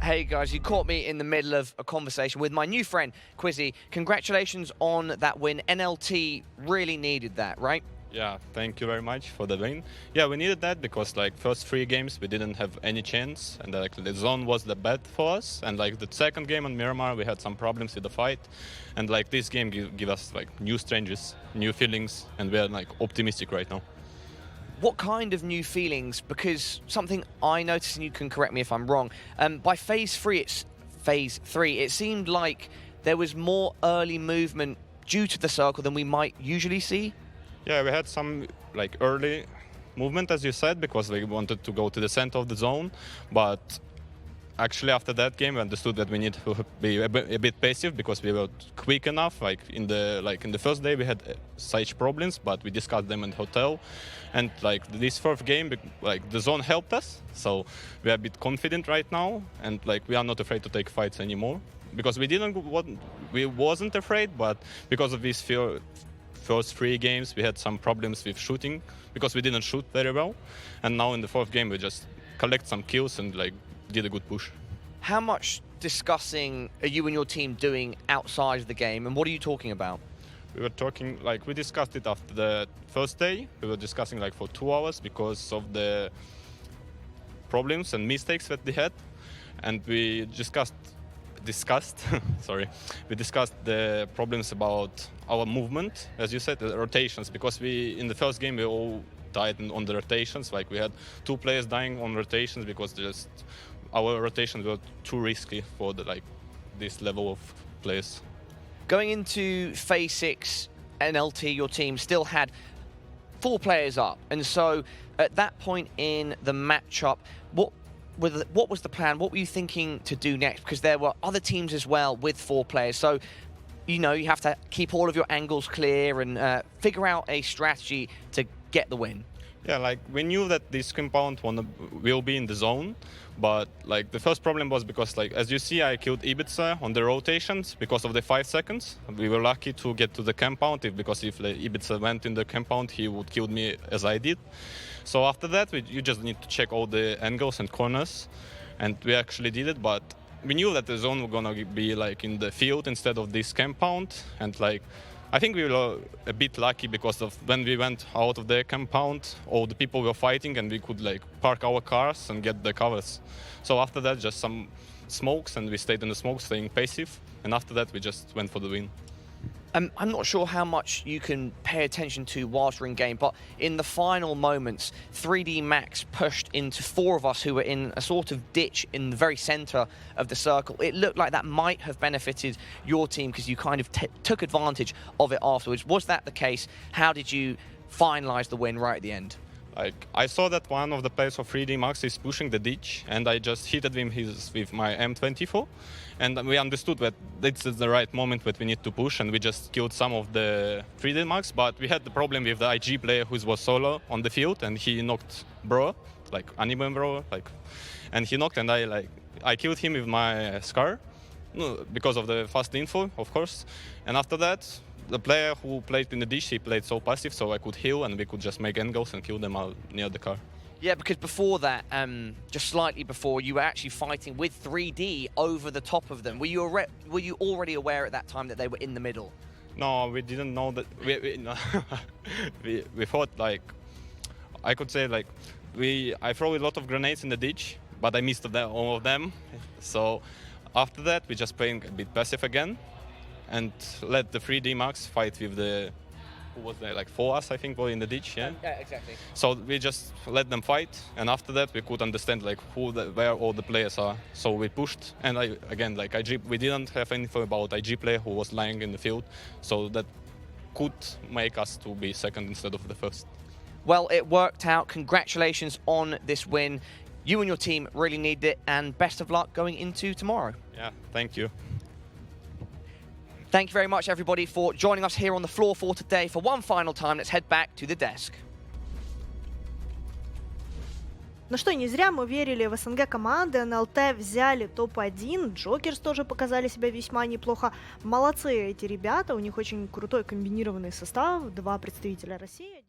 Hey guys, you caught me in the middle of a conversation with my new friend, Qwizzy. Congratulations on that win. NLT really needed that, right? Yeah, thank you very much for the win. Yeah, we needed that because like first 3 games we didn't have any chance, and like the zone was the bad for us. And like the second game on Miramar we had some problems with the fight, and like this game give us like new strangers, new feelings, and we are like optimistic right now. What kind of new feelings? Because something I noticed, and you can correct me if I'm wrong, by phase 3, it seemed like there was more early movement due to the circle than we might usually see. Yeah, we had some like early movement, as you said, because we wanted to go to the center of the zone, but actually after that game we understood that we need to be a bit passive because we were quick enough. Like in the first day we had such problems, but we discussed them in the hotel, and like this fourth game, like the zone helped us, so we are a bit confident right now, and like we are not afraid to take fights anymore because we wasn't afraid, but because of these first 3 games we had some problems with shooting because we didn't shoot very well, and now in the fourth game we just collect some kills and like did a good push. How much discussing are you and your team doing outside of the game, and what are you talking about? We were talking, like we discussed it after the first day. We were discussing like for 2 hours because of the problems and mistakes that they had, and we discussed we discussed the problems about our movement, as you said, the rotations, because in the first game we all died on the rotations. Like we had 2 players dying on rotations because our rotations were too risky for this level of players. Going into phase 6, NLT, your team still had 4 players up, and so at that point in the matchup, what was the plan? What were you thinking to do next? Because there were other teams as well with 4 players, so you have to keep all of your angles clear and figure out a strategy to get the win. Yeah, like we knew that this compound will be in the zone, but like the first problem was because, like as you see, I killed Ibiza on the rotations because of the 5 seconds. We were lucky to get to the compound because if like, Ibiza went in the compound, he would kill me as I did. So after that, you just need to check all the angles and corners, and we actually did it. But we knew that the zone was gonna be like in the field instead of this compound, and like I think we were a bit lucky because of when we went out of the compound, all the people were fighting and we could like park our cars and get the covers. So after that, just some smokes, and we stayed in the smoke, staying passive. And after that, we just went for the win. I'm not sure how much you can pay attention to whilst we're in game, but in the final moments, 3D Max pushed into 4 of us who were in a sort of ditch in the very center of the circle. It looked like that might have benefited your team because you kind of took advantage of it afterwards. Was that the case? How did you finalize the win right at the end? Like I saw that one of the players of 3D Max is pushing the ditch, and I just hit him with my M24, and we understood that this is the right moment that we need to push, and we just killed some of the 3D Max. But we had the problem with the IG player who was solo on the field, and he knocked Bro, like Anime Bro, and he knocked, and I killed him with my Scar, because of the fast info, of course. And after that, the player who played in the dish, he played so passive, so I could heal and we could just make angles and kill them out near the car. Yeah, because before that, just slightly before, you were actually fighting with 3D over the top of them. Were you already aware at that time that they were in the middle? No, we didn't know that. We thought, like, I could say, like, I throw a lot of grenades in the ditch, but I missed all of them. So after that, we just playing a bit passive again, and let the 3D Max fight with who was there, like 4 us, I think, were in the ditch, yeah? Yeah, exactly. So we just let them fight, and after that we could understand like where all the players are. So we pushed, and we didn't have info about IG player who was lying in the field, so that could make us to be second instead of the first. Well, it worked out. Congratulations on this win. You and your team really needed it, and best of luck going into tomorrow. Yeah, thank you. Thank you very much, everybody, for joining us here on the floor for today. For one final time, let's head back to the desk. Ну что, не зря мы верили в СНГ команды. НЛТ взяли топ-1. Джокерс тоже показали себя весьма неплохо. Молодцы эти ребята. У них очень крутой комбинированный состав. 2 представителя России.